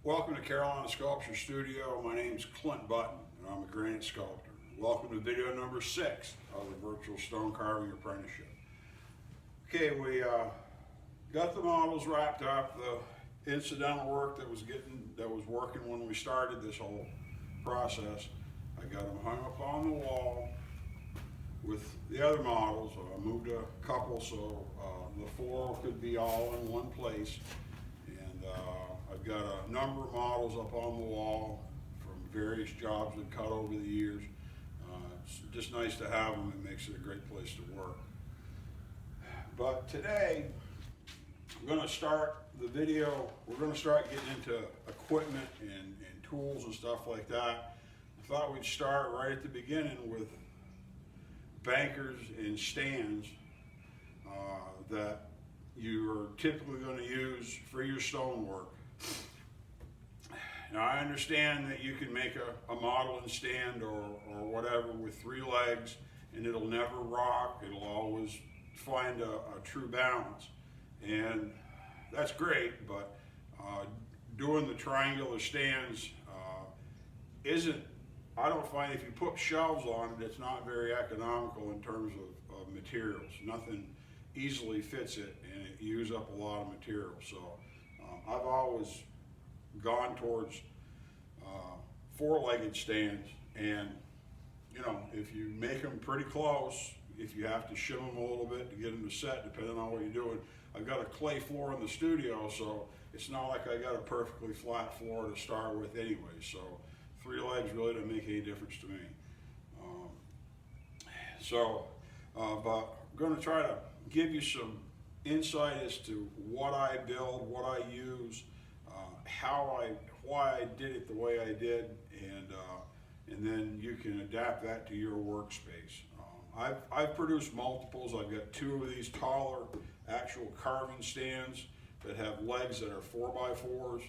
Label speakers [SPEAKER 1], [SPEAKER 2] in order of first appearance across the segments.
[SPEAKER 1] Welcome to Carolina Sculpture Studio. My name is Clint Button, and I'm a granite sculptor. Welcome to video number 6 of the Virtual Stone Carving Apprenticeship. Okay, we got the models wrapped up. The incidental work that was working when we started this whole process, I got them hung up on the wall with the other models. I moved a couple so the floor could be all in one place. And I've got a number of models up on the wall from various jobs I've cut over the years. It's just nice to have them. It makes it a great place to work. But today, I'm going to start the video. We're going to start getting into equipment and tools and stuff like that. I thought we'd start right at the beginning with bankers and stands that you're typically going to use for your stonework. Now I understand that you can make a model and stand or whatever with 3 legs and it'll never rock, it'll always find a true balance. And that's great, but doing the triangular stands I don't find if you put shelves on it, it's not very economical in terms of materials. Nothing easily fits it and it uses up a lot of material. So I've always gone towards 4-legged stands, and you know, if you make them pretty close, if you have to shim them a little bit to get them to set, depending on what you're doing. I've got a clay floor in the studio, so it's not like I got a perfectly flat floor to start with anyway. So 3 legs really don't make any difference to me. But I'm going to try to give you some insight as to what I build, what I use, why I did it the way I did, and then you can adapt that to your workspace. I've produced multiples. I've got 2 of these taller actual carving stands that have legs that are 4x4s.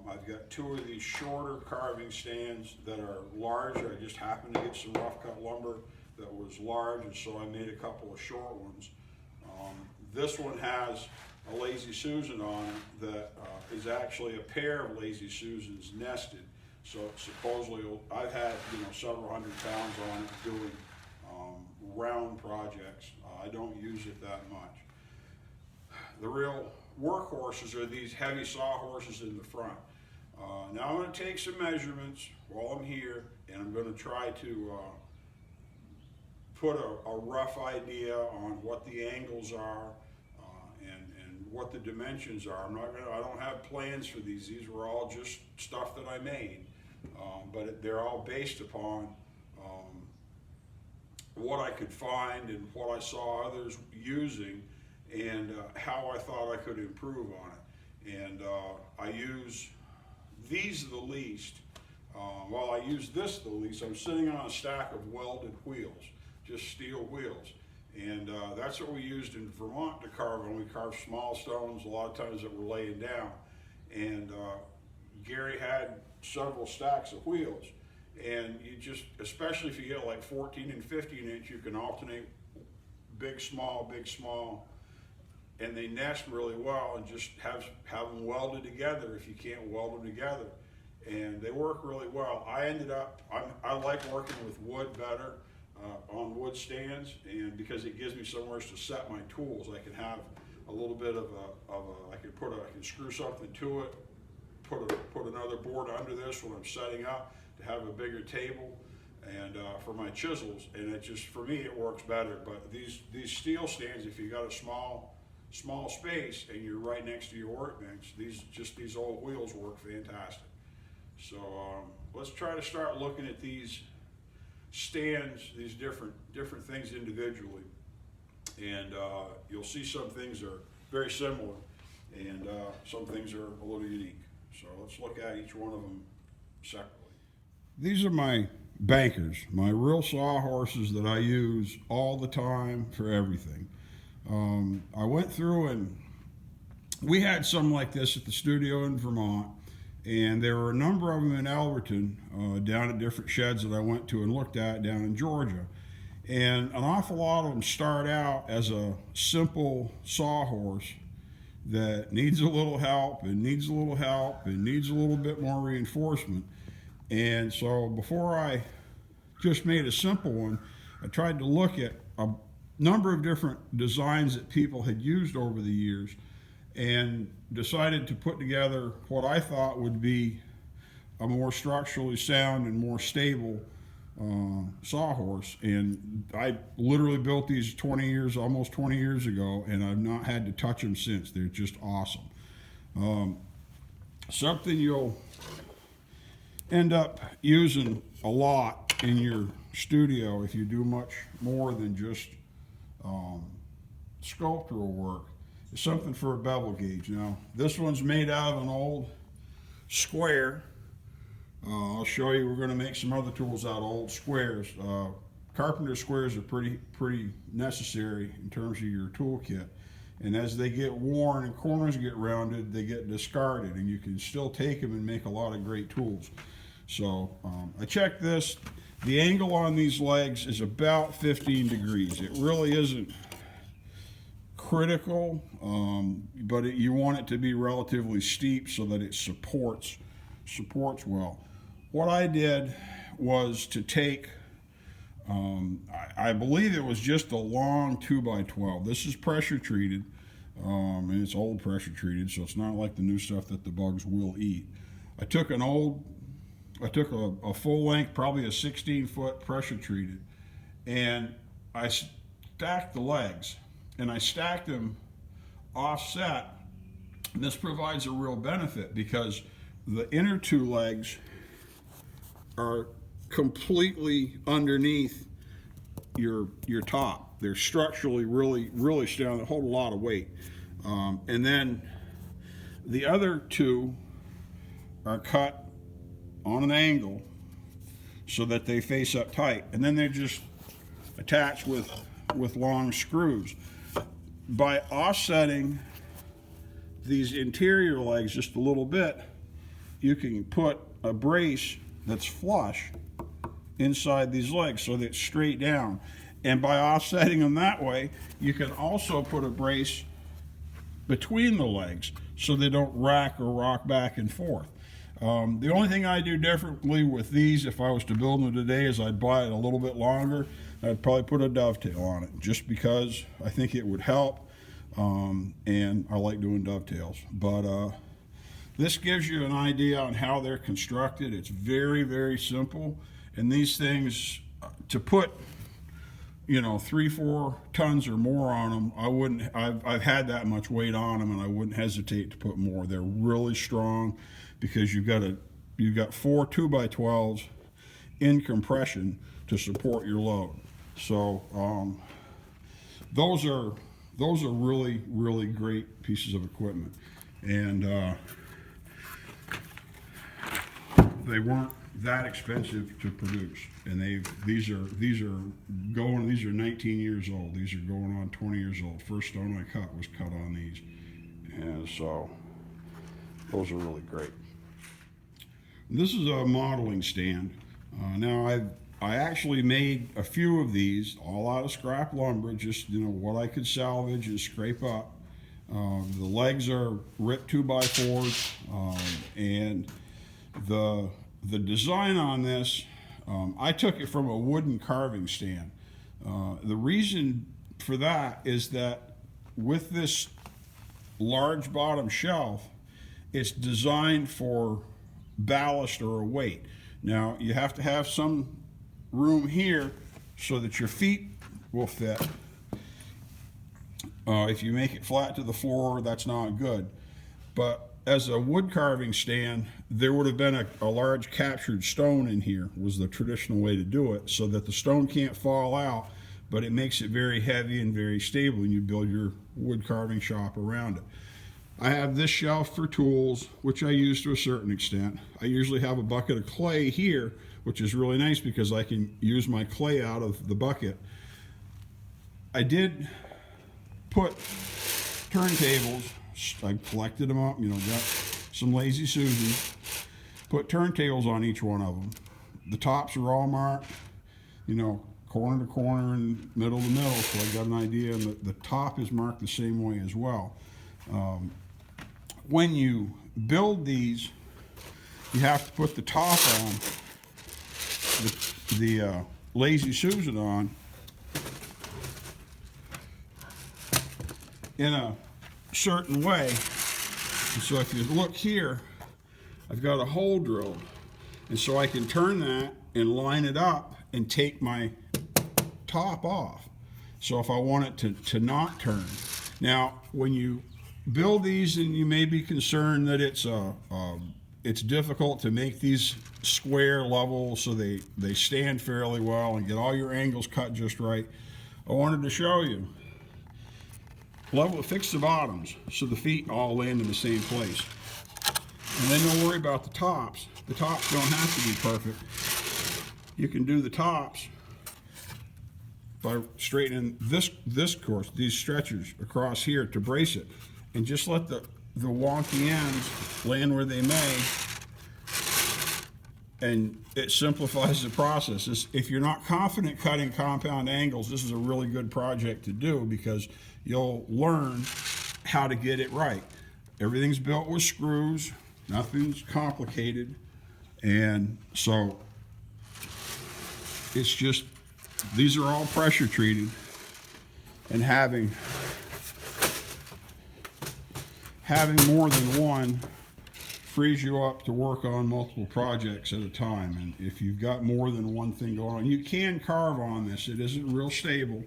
[SPEAKER 1] I've got 2 of these shorter carving stands that are larger. I just happened to get some rough cut lumber that was large, and so I made a couple of short ones. This one has a Lazy Susan on it that is actually a pair of Lazy Susans nested. So supposedly I've had several hundred pounds on it doing round projects. I don't use it that much. The real workhorses are these heavy sawhorses in the front. Now I'm going to take some measurements while I'm here, and I'm going to try to put a rough idea on what the angles are and what the dimensions are. I don't have plans for these. These were all just stuff that I made, but they're all based upon what I could find and what I saw others using, and how I thought I could improve on it. And I use these the least. While I use this the least, I'm sitting on a stack of welded wheels, just steel wheels. And that's what we used in Vermont to carve when we carved small stones, a lot of times that were laying down. And Gary had several stacks of wheels. And you just, especially if you get like 14 and 15 inch, you can alternate big, small, and they nest really well, and just have them welded together if you can't weld them together. And they work really well. I like working with wood better on wood stands, and because it gives me somewhere to set my tools. I can have a little bit of I can screw something to it, put another board under this when I'm setting up to have a bigger table, and for my chisels, and it just, for me, it works better. But these steel stands, if you got a small space and you're right next to your workbench, these old wheels work fantastic. So let's try to start looking at these stands, these different things individually, and you'll see some things are very similar, and some things are a little unique. So let's look at each one of them separately. These are my bankers, my real sawhorses that I use all the time for everything. I went through, and we had some like this at the studio in Vermont, and there were a number of them in Elberton, down at different sheds that I went to and looked at down in Georgia. And an awful lot of them start out as a simple sawhorse that needs a little help and needs a little help and needs a little bit more reinforcement. And so before I just made a simple one, I tried to look at a number of different designs that people had used over the years and decided to put together what I thought would be a more structurally sound and more stable sawhorse. And I literally built these almost 20 years ago, and I've not had to touch them since. They're just awesome. Something you'll end up using a lot in your studio if you do much more than just sculptural work is something for a bevel gauge. Now, this one's made out of an old square. I'll show you, we're going to make some other tools out of old squares. Carpenter squares are pretty necessary in terms of your toolkit. And as they get worn and corners get rounded, they get discarded, and you can still take them and make a lot of great tools. So I checked this. The angle on these legs is about 15 degrees. It really isn't critical, but you want it to be relatively steep so that it supports well. What I did was to take, I believe it was just a long 2x12. This is pressure treated, and it's old pressure treated, so it's not like the new stuff that the bugs will eat. I took a full length, probably a 16-foot pressure treated, and I stacked the legs, and I stacked them offset. And this provides a real benefit because the inner two legs are completely underneath your top. They're structurally really strong. They hold a lot of weight. And then the other two are cut on an angle so that they face up tight. And then they're just attached with long screws. By offsetting these interior legs just a little bit, you can put a brace that's flush inside these legs so that it's straight down. And by offsetting them that way, you can also put a brace between the legs so they don't rack or rock back and forth. The only thing I do differently with these, if I was to build them today, is I'd buy it a little bit longer. I'd probably put a dovetail on it just because I think it would help, and I like doing dovetails. But this gives you an idea on how they're constructed. It's very simple, and these things, to put 3-4 tons or more on them, I wouldn't. I've had that much weight on them, and I wouldn't hesitate to put more. They're really strong because you've got 4 2x12s in compression to support your load. So those are really great pieces of equipment, and they weren't that expensive to produce, and these are 19 years old. These are going on 20 years old. First stone I cut was cut on these, and so those are really great. This is a modeling stand. Now I actually made a few of these all out of scrap lumber, just what I could salvage and scrape up. The legs are ripped 2x4s, and the design on this, I took it from a wooden carving stand. The reason for that is that with this large bottom shelf, it's designed for ballast or a weight. Now you have to have some room here so that your feet will fit. If you make it flat to the floor, that's not good. But as a wood carving stand, there would have been a large captured stone in here, was the traditional way to do it, so that the stone can't fall out, but it makes it very heavy and very stable, and you build your wood carving shop around it. I have this shelf for tools, which I use to a certain extent. I usually have a bucket of clay here, which is really nice because I can use my clay out of the bucket. I did put turntables. I collected them up, got some Lazy Susans, put turntables on each one of them. The tops are all marked, corner to corner and middle to middle, so I got an idea, and the top is marked the same way as well. When you build these, you have to put the top on, the Lazy Susan on, in a certain way. And so if you look here, I've got a hole drilled. And so I can turn that and line it up and take my top off. So if I want it to not turn. Now, when you build these, and you may be concerned that it's difficult to make these square level so they stand fairly well and get all your angles cut just right. I wanted to show you. Fix the bottoms so the feet all land in the same place. And then don't worry about the tops. The tops don't have to be perfect. You can do the tops by straightening this course, these stretchers across here to brace it, and just let the wonky ends land where they may, and it simplifies the process. If you're not confident cutting compound angles, this is a really good project to do because you'll learn how to get it right. Everything's built with screws, nothing's complicated, and so it's just, these are all pressure treated, and having more than one frees you up to work on multiple projects at a time. And if you've got more than one thing going on, you can carve on this. It isn't real stable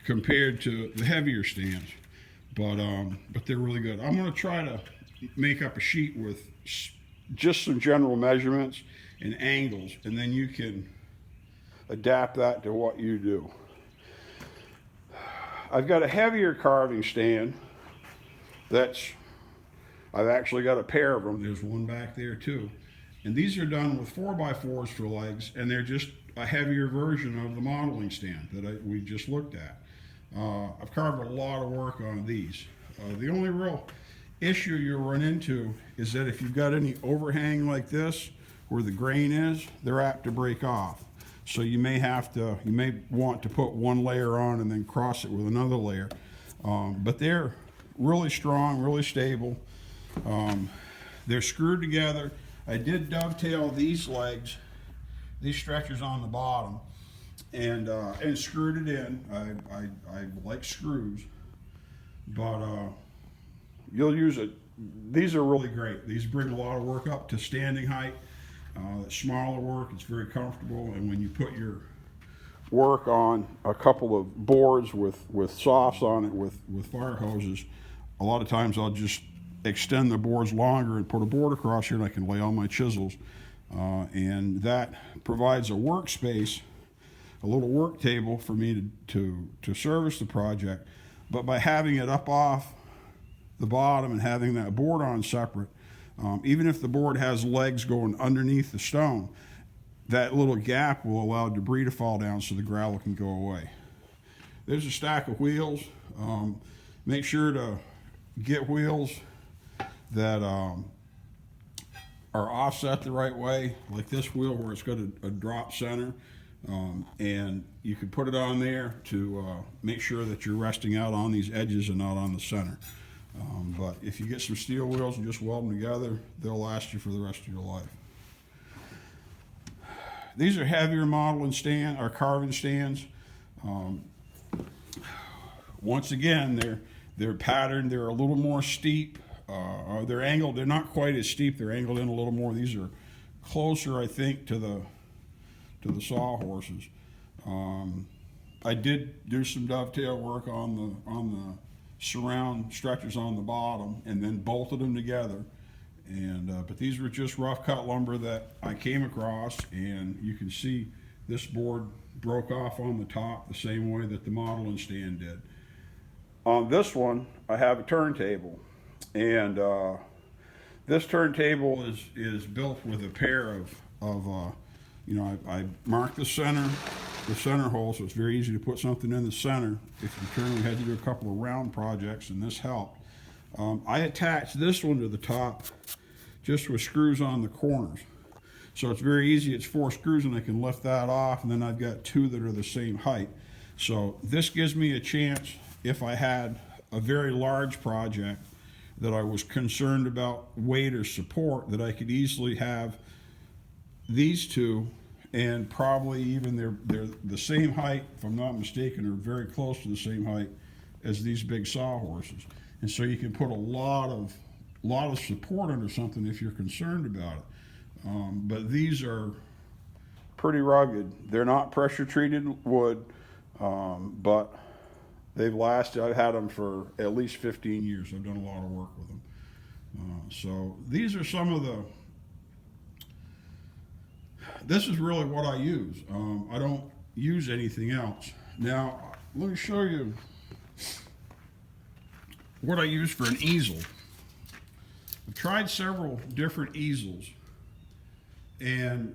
[SPEAKER 1] compared to the heavier stands, but they're really good. I'm going to try to make up a sheet with just some general measurements and angles, and then you can adapt that to what you do. I've got a heavier carving stand I've actually got a pair of them. There's one back there too. And these are done with 4x4s for legs, and they're just a heavier version of the modeling stand that we just looked at. I've carved a lot of work on these. The only real issue you'll run into is that if you've got any overhang like this, where the grain is, they're apt to break off. So you may want to put one layer on and then cross it with another layer. But they're really strong, really stable. They're screwed together. I did dovetail these legs, these stretchers on the bottom, and screwed it in. I like screws, but you'll use it. These are really great. These bring a lot of work up to standing height. Smaller work, it's very comfortable, and when you put your work on a couple of boards with softs on it with fire hoses, a lot of times I'll just extend the boards longer and put a board across here, and I can lay all my chisels, and that provides a workspace, a little work table for me to service the project. But by having it up off the bottom and having that board on separate, even if the board has legs going underneath the stone, that little gap will allow debris to fall down so the gravel can go away. There's a stack of wheels. Make sure to get wheels that are offset the right way, like this wheel where it's got a drop center, and you can put it on there to make sure that you're resting out on these edges and not on the center. But if you get some steel wheels and just weld them together, they'll last you for the rest of your life. These are heavier modeling carving stands. Once again, they're patterned. They're a little more steep. They're angled. They're not quite as steep. They're angled in a little more. These are closer, I think, to the sawhorses. I did do some dovetail work on the surround stretchers on the bottom, and then bolted them together. And but these were just rough cut lumber that I came across, and you can see this board broke off on the top the same way that the modeling stand did. On this one, I have a turntable, and this turntable is built with a pair of I marked the center hole, so it's very easy to put something in the center. If you turn, we had to do a couple of round projects, and this helped. I attached this one to the top just with screws on the corners. So it's very easy. It's 4 screws, and I can lift that off, and then I've got 2 that are the same height. So this gives me a chance, if I had a very large project that I was concerned about weight or support, that I could easily have these two, and probably even they're the same height, if I'm not mistaken, or very close to the same height as these big sawhorses. And so you can put a lot of support under something if you're concerned about it. But these are pretty rugged. They're not pressure treated wood, but they've lasted. I've had them for at least 15 years. I've done a lot of work with them. So these are some of this is really what I use. I don't use anything else. Now, let me show you what I use for an easel. I've tried several different easels and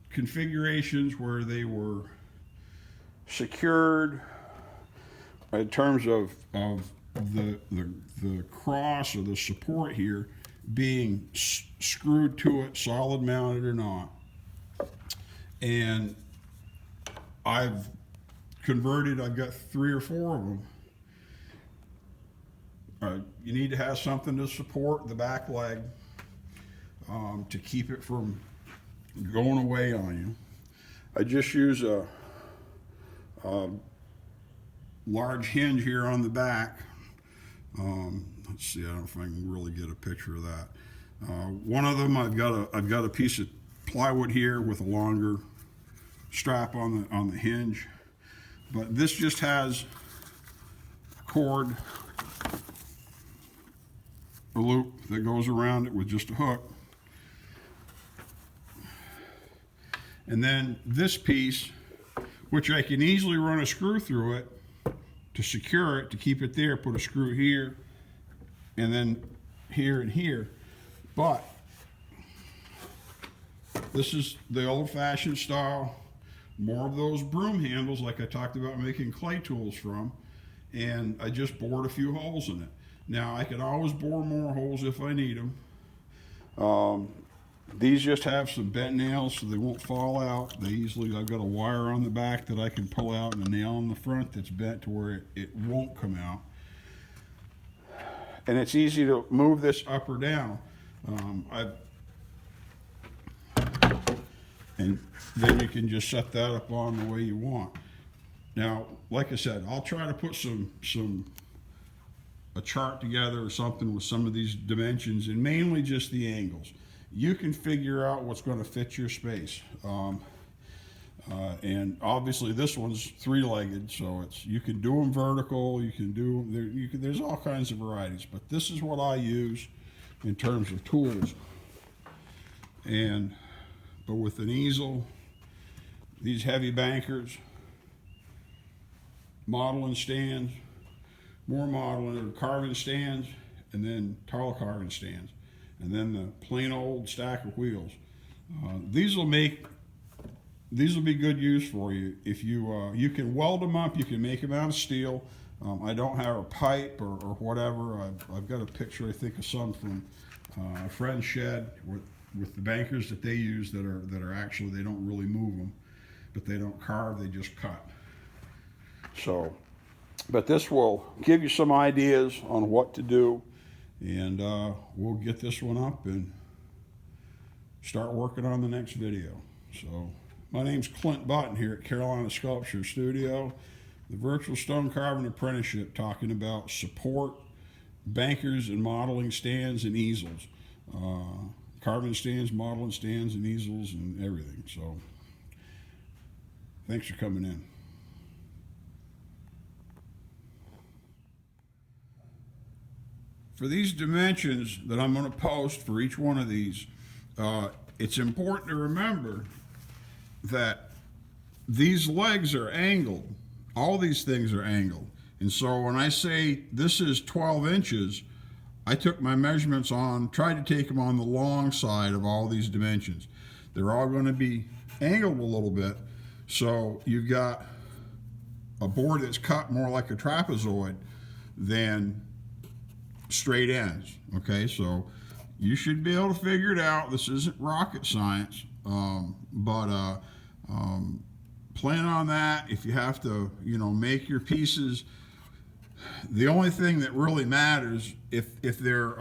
[SPEAKER 1] configurations where they were secured in terms of the cross or the support here being screwed to it, solid mounted or not. And I've got 3 or 4 of them. You need to have something to support the back leg to keep it from going away on you. I just use a large hinge here on the back. Let's see, I don't know if I can really get a picture of that. One of them, I've got a piece of plywood here with a longer strap on the hinge, but this just has a cord, a loop that goes around it with just a hook. And then this piece, which I can easily run a screw through it to secure it, to keep it there, put a screw here, and then here and here. But this is the old-fashioned style, more of those broom handles like I talked about making clay tools from, and I just bored a few holes in it. Now, I can always bore more holes if I need them. These just have some bent nails so they won't fall out. I've got a wire on the back that I can pull out and a nail on the front that's bent to where it won't come out. And it's easy to move this up or down. And then you can just set that up on the way you want. Now, like I said, I'll try to put a chart together or something with some of these dimensions, and mainly just the angles. You can figure out what's going to fit your space. And obviously this one's 3-legged, so you can do them vertical, there's all kinds of varieties, but this is what I use in terms of tools. But with an easel, these heavy bankers, modeling stands, more modeling or carving stands, and then tall carving stands, and then the plain old stack of wheels. These will be good use for you. If you can weld them up, you can make them out of steel. I don't have a pipe or whatever. I've got a picture, I think, of some from a friend's shed with the bankers that they use that are actually, they don't really move them, but they don't carve, they just cut. So, but this will give you some ideas on what to do, and we'll get this one up and start working on the next video. So, my name's Clint Button here at Carolina Sculpture Studio, the Virtual Stone Carving Apprenticeship, talking about support, bankers, and modeling stands and easels. Carving stands, modeling stands, and easels, and everything. So, thanks for coming in. For these dimensions that I'm going to post for each one of these, it's important to remember that these legs are angled. All these things are angled. And so when I say this is 12 inches, I took my measurements tried to take them on the long side of all these dimensions. They're all going to be angled a little bit. So you've got a board that's cut more like a trapezoid than straight ends. Okay, so you should be able to figure it out. This isn't rocket science, but plan on that. If you have to, make your pieces, The only thing that really matters, if they're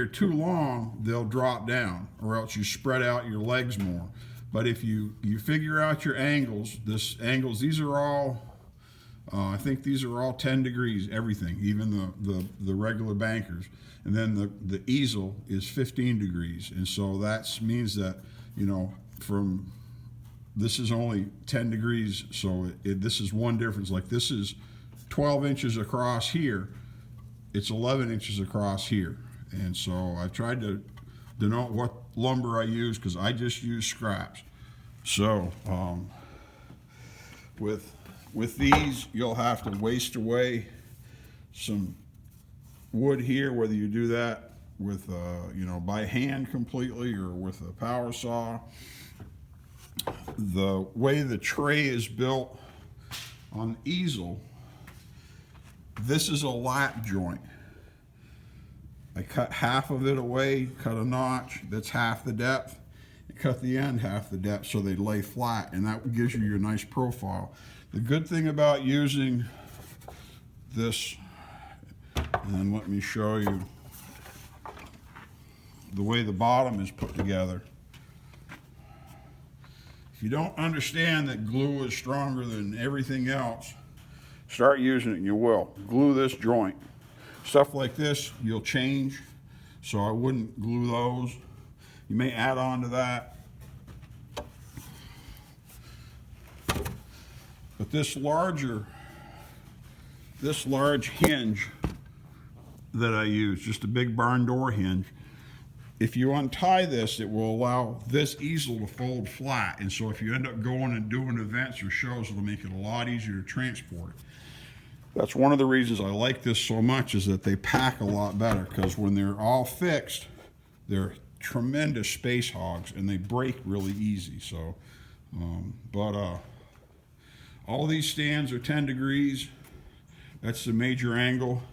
[SPEAKER 1] too long, they'll drop down, or else you spread out your legs more. But if you figure out your angles, these are all, I think these are all 10 degrees, everything, even the regular bankers. And then the easel is 15 degrees. And so that means that, you know, this is only 10 degrees, so this is one difference. Like this is 12 inches across here, it's 11 inches across here. And so I tried to denote what lumber I use, because I just use scraps. So with these, you'll have to waste away some wood here, whether you do that with you know, by hand completely or with a power saw. The way the tray is built on the easel, this is a lap joint. I cut half of it away, cut a notch, that's half the depth, and cut the end half the depth so they lay flat, and that gives you your nice profile. The good thing about using this, and let me show you the way the bottom is put together. If you don't understand that glue is stronger than everything else, start using it and you will. Glue this joint. Stuff like this, you'll change, so I wouldn't glue those. You may add on to that. But this large hinge that I use, just a big barn door hinge, if you untie this, it will allow this easel to fold flat. And so if you end up going and doing events or shows, it'll make it a lot easier to transport. That's one of the reasons I like this so much, is that they pack a lot better, because when they're all fixed, they're tremendous space hogs and they break really easy. So, all these stands are 10 degrees. That's the major angle.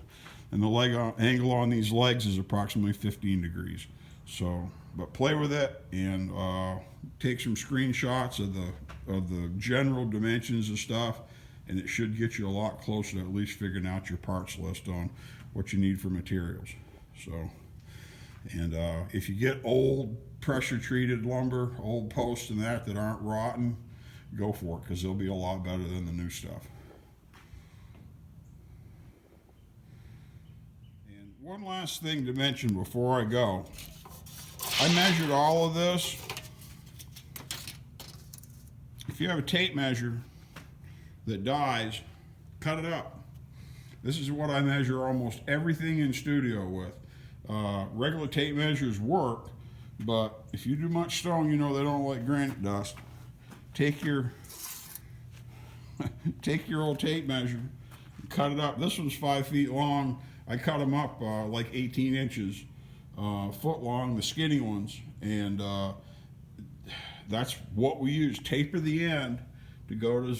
[SPEAKER 1] And the angle on these legs is approximately 15 degrees. So, but play with it and take some screenshots of the general dimensions of stuff, and it should get you a lot closer to at least figuring out your parts list on what you need for materials. So, and if you get old pressure treated lumber, old posts and that aren't rotten, go for it, because they'll be a lot better than the new stuff. And one last thing to mention before I go. I measured all of this. If you have a tape measure that dies, cut it up. This is what I measure almost everything in studio with. Regular tape measures work, but if you do much stone, you know they don't like granite dust. Take your old tape measure, cut it up. This one's 5 feet long. I cut them up like 18 inches, foot long, the skinny ones, and that's what we use. Taper the end to go to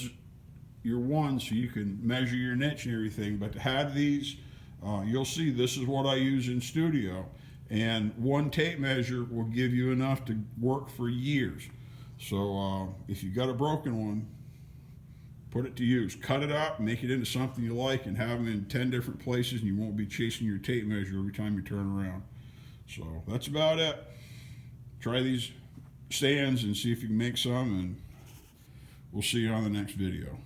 [SPEAKER 1] your one, so you can measure your niche and everything. But to have these, you'll see this is what I use in studio, and one tape measure will give you enough to work for years. So if you've got a broken one, put it to use. Cut it up, make it into something you like, and have them in 10 different places, and you won't be chasing your tape measure every time you turn around. So that's about it. Try these stands and see if you can make some, and we'll see you on the next video.